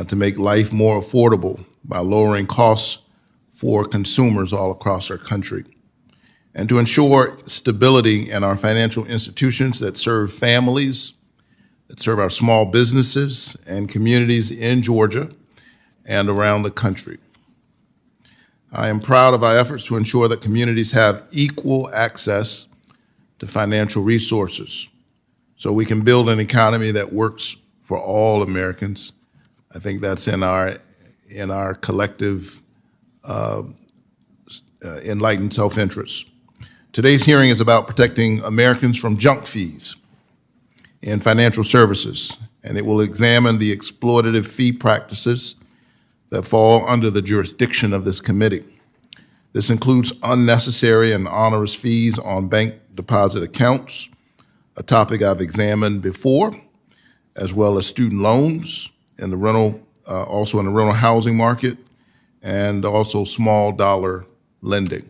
to make life more affordable by lowering costs for consumers all across our country, and to ensure stability in our financial institutions that serve families, that serve our small businesses and communities in Georgia and around the country. I am proud of our efforts to ensure that communities have equal access to financial resources so we can build an economy that works for all Americans. I think that's in our collective enlightened self-interest. Today's hearing is about protecting Americans from junk fees in financial services, and it will examine the exploitative fee practices that fall under the jurisdiction of this committee. This includes unnecessary and onerous fees on bank deposit accounts, a topic I've examined before, as well as student loans in the also in the rental housing market, and also small dollar lending.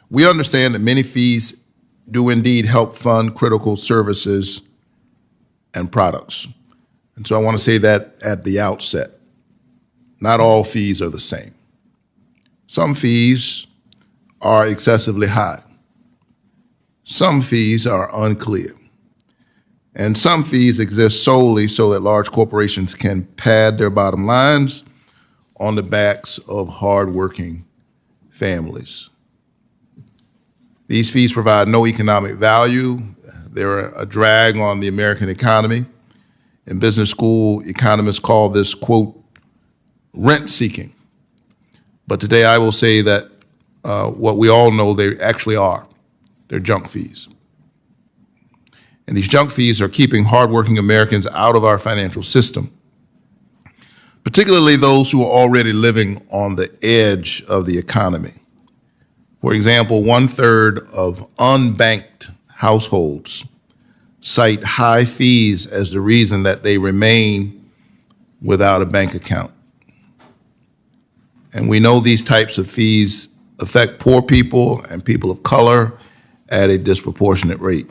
We understand that many fees do indeed help fund critical services and products. And so I want to say that at the outset. Not all fees are the same. Some fees are excessively high. Some fees are unclear. And some fees exist solely so that large corporations can pad their bottom lines on the backs of hardworking families. These fees provide no economic value. They're a drag on the American economy. In business school, economists call this, quote, rent seeking. But today I will say that what we all know they actually are. They're junk fees. And these junk fees are keeping hardworking Americans out of our financial system, particularly those who are already living on the edge of the economy. For example, 1/3 of unbanked households cite high fees as the reason that they remain without a bank account. And we know these types of fees affect poor people and people of color at a disproportionate rate.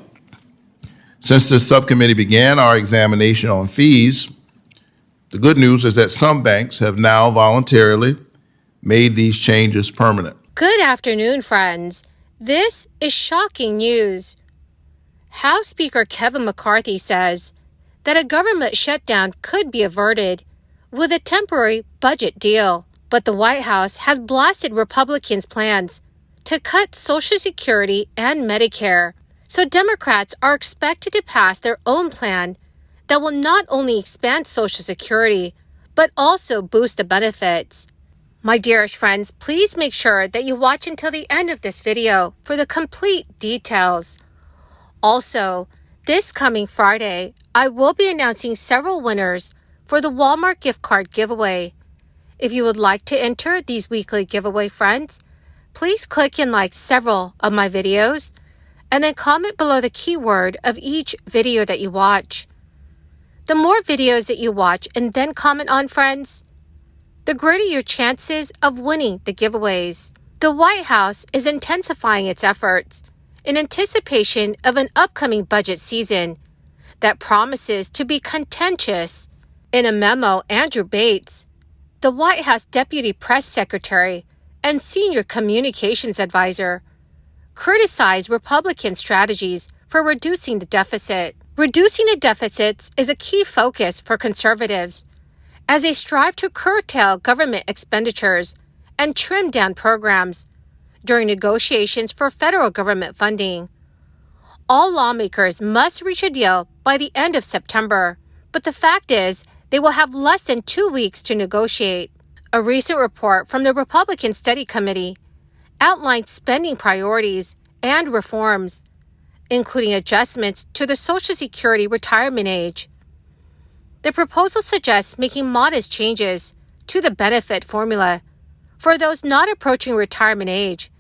Since this subcommittee began our examination on fees, the good news is that some banks have now voluntarily made these changes permanent. Good afternoon, friends. This is shocking news. House Speaker Kevin McCarthy says that a government shutdown could be averted with a temporary budget deal. But the White House has blasted Republicans' plans to cut Social Security and Medicare. So Democrats are expected to pass their own plan that will not only expand Social Security, but also boost the benefits. My dearest friends, please make sure that you watch until the end of this video for the complete details. Also, this coming Friday, I will be announcing several winners for the Walmart gift card giveaway. If you would like to enter these weekly giveaway, friends, please click and like several of my videos, and then comment below the keyword of each video that you watch. The more videos that you watch and then comment on, friends, the greater your chances of winning the giveaways. The White House is intensifying its efforts in anticipation of an upcoming budget season that promises to be contentious. In a memo, Andrew Bates, the White House Deputy Press Secretary and Senior Communications Advisor, criticized Republican strategies for reducing the deficit. Reducing the deficits is a key focus for conservatives as they strive to curtail government expenditures and trim down programs during negotiations for federal government funding. All lawmakers must reach a deal by the end of September, but the fact is they will have less than 2 weeks to negotiate. A recent report from the Republican Study Committee outlined spending priorities and reforms, including adjustments to the Social Security retirement age. The proposal suggests making modest changes to the benefit formula for those not approaching retirement age.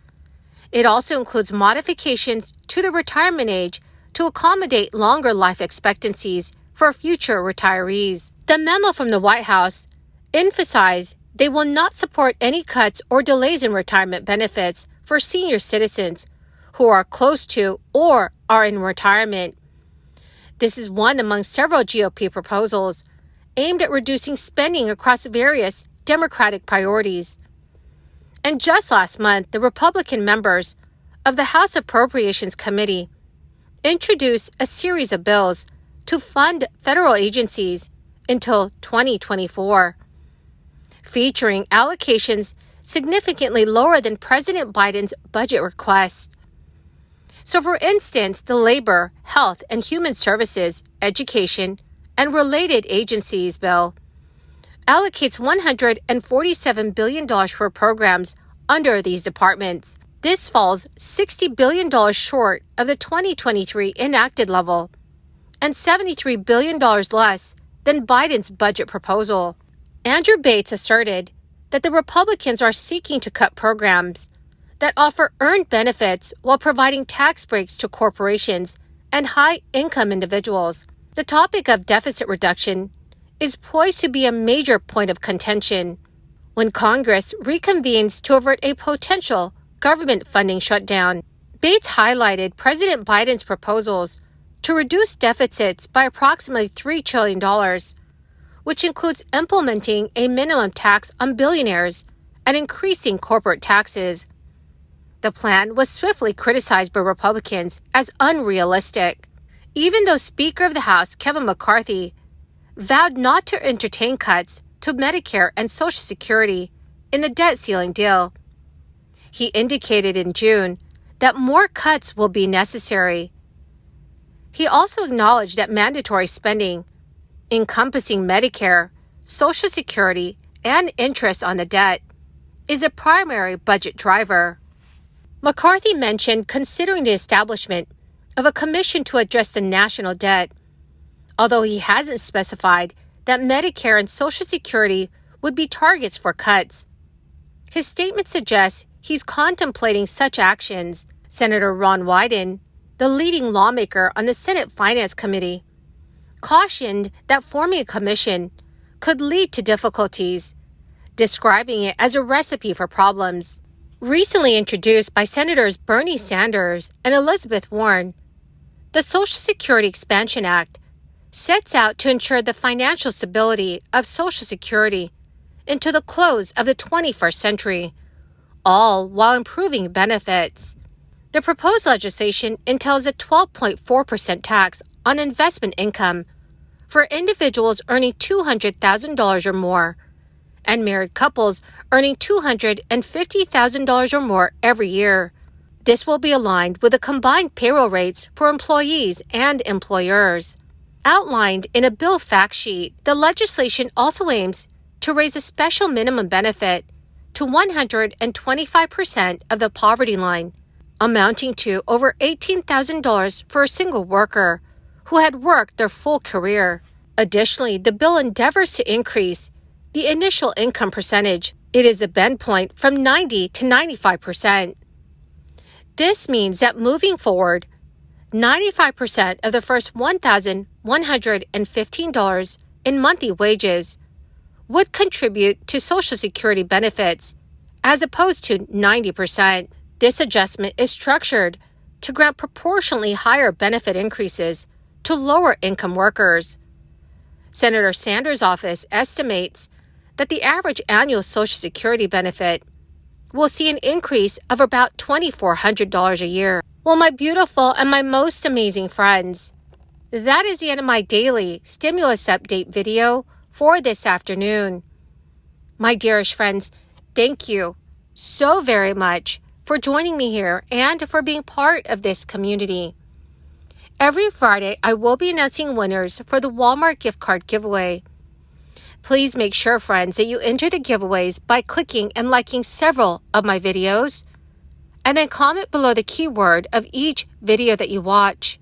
It also includes modifications to the retirement age to accommodate longer life expectancies for future retirees. The memo from the White House emphasized they will not support any cuts or delays in retirement benefits for senior citizens who are close to or are in retirement. This is one among several GOP proposals aimed at reducing spending across various Democratic priorities. And just last month, the Republican members of the House Appropriations Committee introduced a series of bills to fund federal agencies until 2024, featuring allocations significantly lower than President Biden's budget request. So, for instance, the Labor, Health and Human Services, Education, and Related Agencies bill allocates $147 billion for programs under these departments. This falls $60 billion short of the 2023 enacted level and $73 billion less than Biden's budget proposal. Andrew Bates asserted that the Republicans are seeking to cut programs that offer earned benefits while providing tax breaks to corporations and high-income individuals. The topic of deficit reduction is poised to be a major point of contention when Congress reconvenes to avert a potential government funding shutdown. Bates highlighted President Biden's proposals to reduce deficits by approximately $3 trillion, which includes implementing a minimum tax on billionaires and increasing corporate taxes. The plan was swiftly criticized by Republicans as unrealistic, even though Speaker of the House Kevin McCarthy vowed not to entertain cuts to Medicare and Social Security in the debt ceiling deal. He indicated in June that more cuts will be necessary. He also acknowledged that mandatory spending, encompassing Medicare, Social Security, and interest on the debt, is a primary budget driver. McCarthy mentioned considering the establishment of a commission to address the national debt, although he hasn't specified that Medicare and Social Security would be targets for cuts. His statement suggests he's contemplating such actions. Senator Ron Wyden, the leading lawmaker on the Senate Finance Committee, cautioned that forming a commission could lead to difficulties, describing it as a recipe for problems. Recently introduced by Senators Bernie Sanders and Elizabeth Warren, the Social Security Expansion Act sets out to ensure the financial stability of Social Security into the close of the 21st century, all while improving benefits. The proposed legislation entails a 12.4% tax on investment income for individuals earning $200,000 or more, and married couples earning $250,000 or more every year. This will be aligned with the combined payroll rates for employees and employers. Outlined in a bill fact sheet, the legislation also aims to raise a special minimum benefit to 125% of the poverty line, amounting to over $18,000 for a single worker who had worked their full career. Additionally, the bill endeavors to increase the initial income percentage. It is a bend point from 90 to 95%. This means that moving forward, 95% of the first $1,115 in monthly wages would contribute to Social Security benefits, as opposed to 90%. This adjustment is structured to grant proportionally higher benefit increases to lower-income workers. Senator Sander's office estimates that the average annual Social Security benefit will see an increase of about $2,400 a year. Well, my beautiful and my most amazing friends, that is the end of my daily stimulus update video for this afternoon. My dearest friends, thank you so very much for joining me here and for being part of this community. Every Friday, I will be announcing winners for the Walmart gift card giveaway. Please make sure, friends, that you enter the giveaways by clicking and liking several of my videos, and then comment below the keyword of each video that you watch.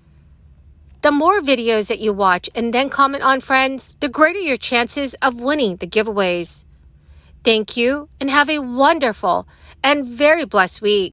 The more videos that you watch and then comment on, friends, the greater your chances of winning the giveaways. Thank you and have a wonderful and very blessed week.